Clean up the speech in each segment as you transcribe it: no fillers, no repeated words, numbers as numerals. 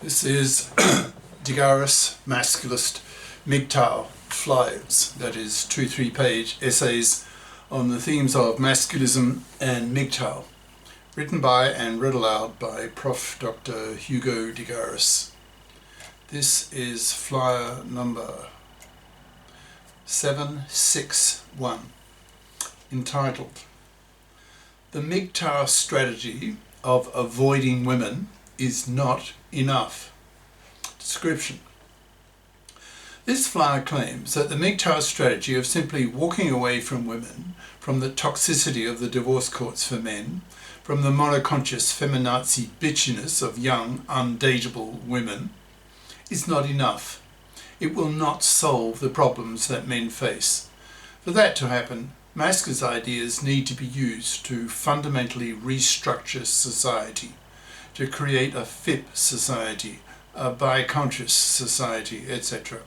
This is Garis, Masculist, MGTOW flyers, that is 2-3 page essays on the themes of masculism and MGTOW, written by and read aloud by Prof. Dr. Hugo de Garis. This is flyer number 761, entitled "The MGTOW Strategy of Avoiding Women is Not Enough." Description. This flyer claims that the MGTOW strategy of simply walking away from women, from the toxicity of the divorce courts for men, from the monoconscious feminazi bitchiness of young, undatable women, is not enough. It will not solve the problems that men face. For that to happen, Masculist ideas need to be used to fundamentally restructure society, to create a FIP society, a biconscious society, etc.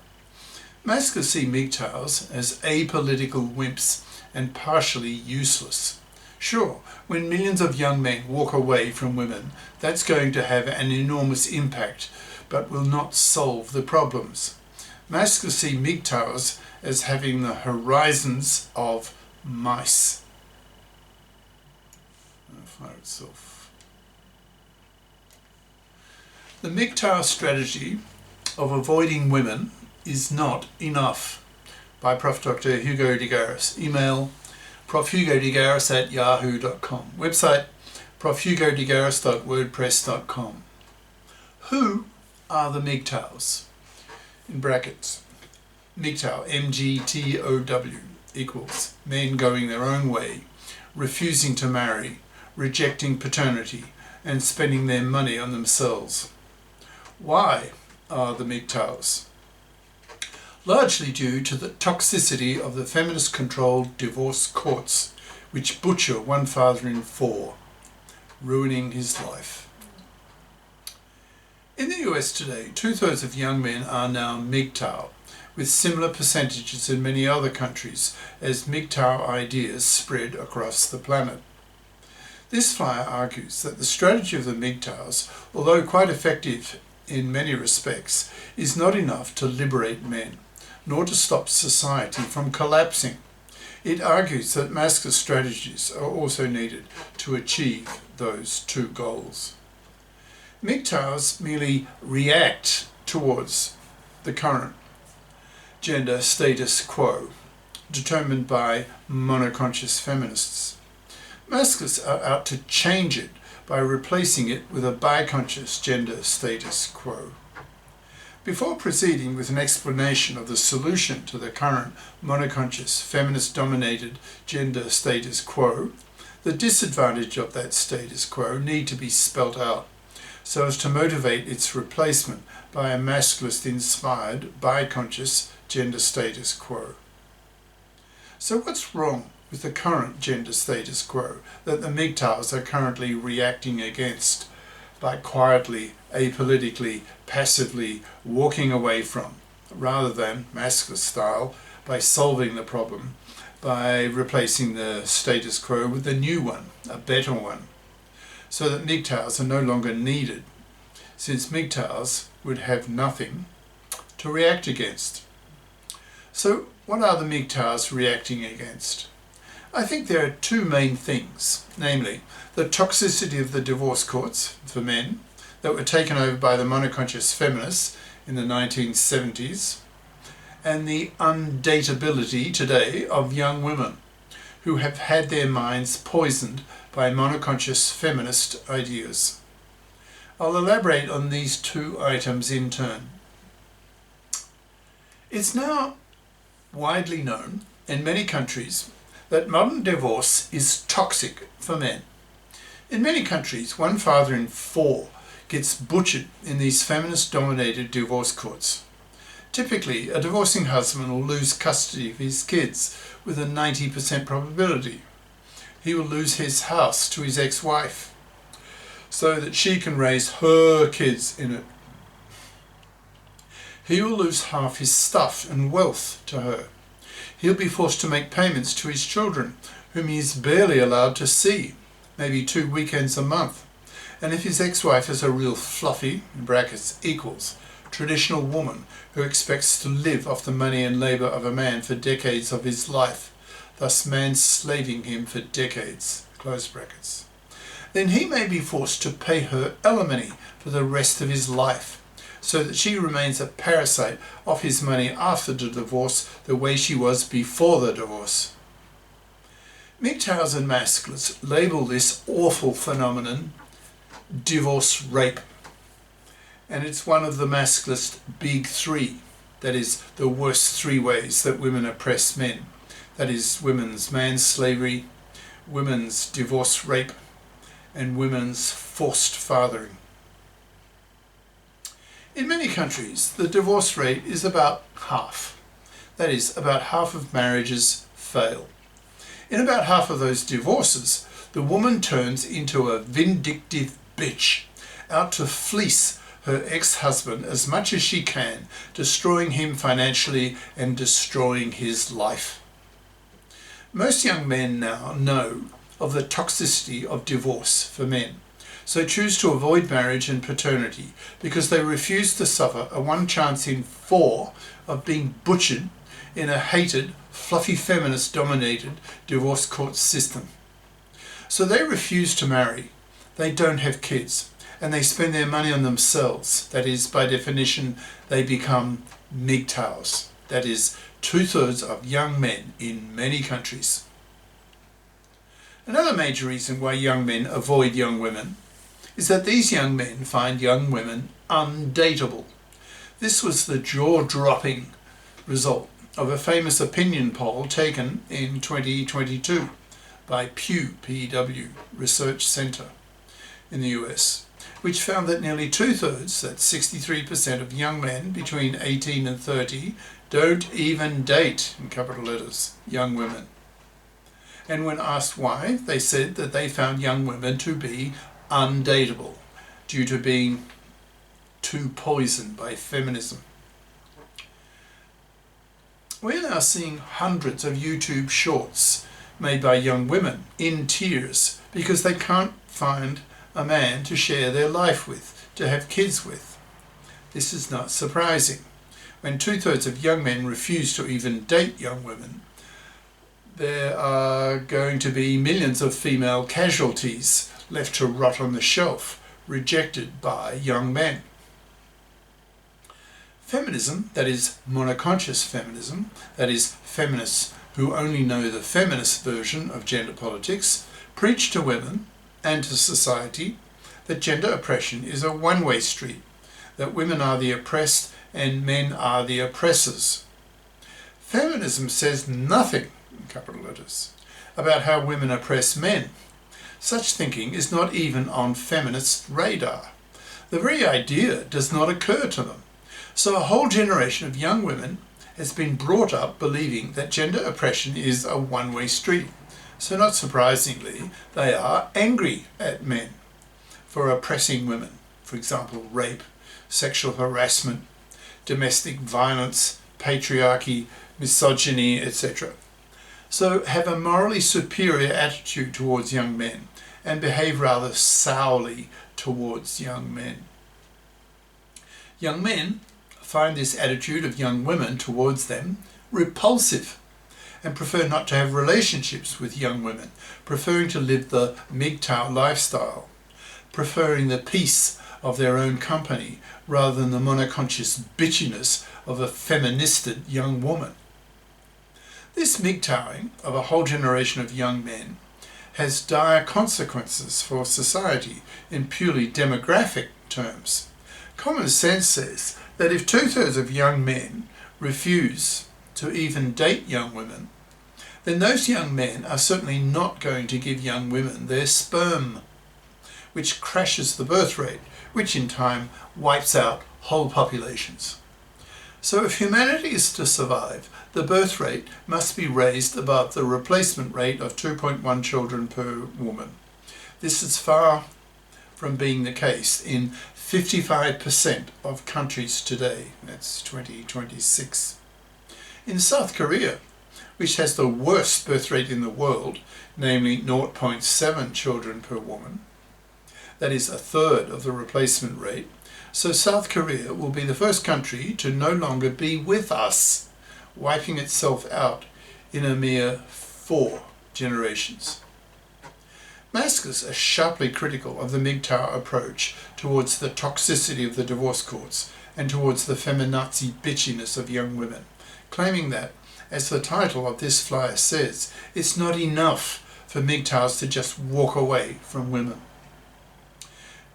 Masculists see MGTOWs as apolitical wimps and partially useless. Sure, when millions of young men walk away from women, that's going to have an enormous impact, but will not solve the problems. Masculists see MGTOWs as having the horizons of mice. The MGTOW strategy of avoiding women is not enough. By Prof. Dr. Hugo de Garis. Email profhugodegaris@yahoo.com. Website profhugodegaris.wordpress.com. Who are the MGTOWs? In brackets, MGTOW, MGTOW, equals men going their own way, refusing to marry, rejecting paternity, and spending their money on themselves. Why are the MGTOWs? Largely due to the toxicity of the feminist-controlled divorce courts, which butcher one father in four, ruining his life. In the US today, 2/3 of young men are now MGTOW, with similar percentages in many other countries as MGTOW ideas spread across the planet. This flyer argues that the strategy of the MGTOWs, although quite effective in many respects, is not enough to liberate men, nor to stop society from collapsing. It argues that masculine strategies are also needed to achieve those two goals. MGTOWs merely react towards the current gender status quo, determined by monoconscious feminists. Masculists are out to change it by replacing it with a biconscious gender status quo. Before proceeding with an explanation of the solution to the current monoconscious feminist-dominated gender status quo, the disadvantage of that status quo need to be spelt out, so as to motivate its replacement by a masculist-inspired biconscious gender status quo. So what's wrong with the current gender status quo that the MGTOWs are currently reacting against by quietly, apolitically, passively walking away from, rather than, masculine style, by solving the problem, by replacing the status quo with a new one, a better one, so that MGTOWs are no longer needed, since MGTOWs would have nothing to react against. So what are the MGTOWs reacting against? I think there are two main things, namely the toxicity of the divorce courts for men that were taken over by the monoconscious feminists in the 1970s, and the undatability today of young women who have had their minds poisoned by monoconscious feminist ideas. I'll elaborate on these two items in turn. It's now widely known in many countries that modern divorce is toxic for men. In many countries, one father in four gets butchered in these feminist-dominated divorce courts. Typically, a divorcing husband will lose custody of his kids with a 90% probability. He will lose his house to his ex-wife so that she can raise her kids in it. He will lose half his stuff and wealth to her. He'll be forced to make payments to his children, whom he is barely allowed to see, maybe 2 weekends a month, And if his ex-wife is a real fluffy, in brackets, equals, traditional woman who expects to live off the money and labour of a man for decades of his life, thus manslaving him for decades, close brackets, then he may be forced to pay her alimony for the rest of his life, so that she remains a parasite of his money after the divorce the way she was before the divorce. MGTOWs and Masculists label this awful phenomenon divorce rape. And it's one of the Masculist big three, that is, the worst three ways that women oppress men. That is, women's manslavery, women's divorce rape, and women's forced fathering. In many countries, the divorce rate is about half. That is, about half of marriages fail. In about half of those divorces, the woman turns into a vindictive bitch, out to fleece her ex-husband as much as she can, destroying him financially and destroying his life. Most young men now know of the toxicity of divorce for men, so choose to avoid marriage and paternity because they refuse to suffer a 1 chance in 4 of being butchered in a hated, fluffy feminist-dominated divorce court system. So they refuse to marry, they don't have kids, and they spend their money on themselves. That is, by definition, they become MGTOWs. That is, 2/3 of young men in many countries. Another major reason why young men avoid young women is that these young men find young women undateable. This was the jaw-dropping result of a famous opinion poll taken in 2022 by Pew, P-E-W, Research Center in the US, which found that nearly 2/3, that's 63% of young men between 18 and 30, don't even date, in capital letters, young women. And when asked why, they said that they found young women to be undateable due to being too poisoned by feminism. We're now seeing hundreds of YouTube shorts made by young women in tears because they can't find a man to share their life with, to have kids with. This is not surprising. When 2/3 of young men refuse to even date young women, there are going to be millions of female casualties left to rot on the shelf, rejected by young men. Feminism, that is monoconscious feminism, that is feminists who only know the feminist version of gender politics, preach to women and to society that gender oppression is a one-way street, that women are the oppressed and men are the oppressors. Feminism says nothing, in capital letters, about how women oppress men. Such thinking is not even on feminist radar. The very idea does not occur to them. So a whole generation of young women has been brought up believing that gender oppression is a one-way street. So not surprisingly, they are angry at men for oppressing women. For example, rape, sexual harassment, domestic violence, patriarchy, misogyny, etc. So have a morally superior attitude towards young men and behave rather sourly towards young men. Young men find this attitude of young women towards them repulsive and prefer not to have relationships with young women, preferring to live the MGTOW lifestyle, preferring the peace of their own company rather than the monoconscious bitchiness of a feministed young woman. This MGTOWing of a whole generation of young men has dire consequences for society in purely demographic terms. Common sense says that if 2/3 of young men refuse to even date young women, then those young men are certainly not going to give young women their sperm, which crashes the birth rate, which in time wipes out whole populations. So if humanity is to survive, the birth rate must be raised above the replacement rate of 2.1 children per woman. This is far from being the case in 55% of countries today. That's 2026. In South Korea, which has the worst birth rate in the world, namely 0.7 children per woman, that is a third of the replacement rate, so South Korea will be the first country to no longer be with us, wiping itself out in a mere 4 generations. Masculists are sharply critical of the MGTOW approach towards the toxicity of the divorce courts and towards the feminazi bitchiness of young women, claiming that, as the title of this flyer says, it's not enough for MGTOWs to just walk away from women.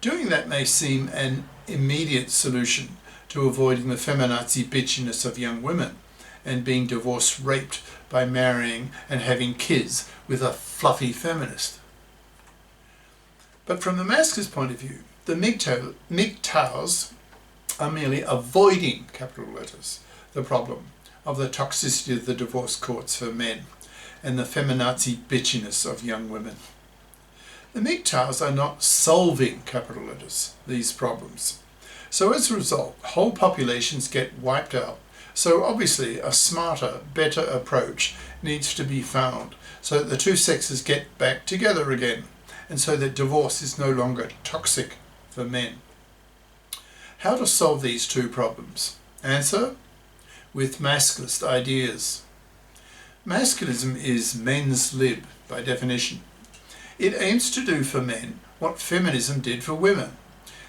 Doing that may seem an immediate solution to avoiding the feminazi bitchiness of young women and being divorce raped by marrying and having kids with a fluffy feminist. But from the Masculist point of view, the MGTOWs are merely avoiding, capital letters, the problem of the toxicity of the divorce courts for men and the feminazi bitchiness of young women. The MGTOWs are not solving, capital letters, these problems. So as a result, whole populations get wiped out. So obviously a smarter, better approach needs to be found so that the two sexes get back together again, and so that divorce is no longer toxic for men. How to solve these two problems? Answer: with Masculist ideas. Masculism is men's lib by definition. It aims to do for men what feminism did for women.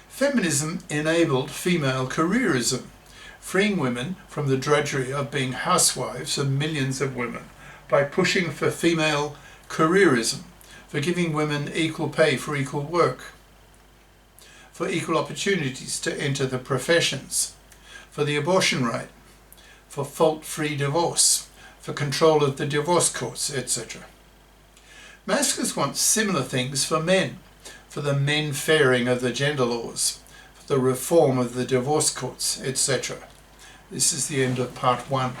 Feminism enabled female careerism, freeing women from the drudgery of being housewives of millions of women by pushing for female careerism, for giving women equal pay for equal work, for equal opportunities to enter the professions, for the abortion right, for fault-free divorce, for control of the divorce courts, etc. Masculists want similar things for men, for the men-fairing of the gender laws, for the reform of the divorce courts, etc. This is the end of part 1.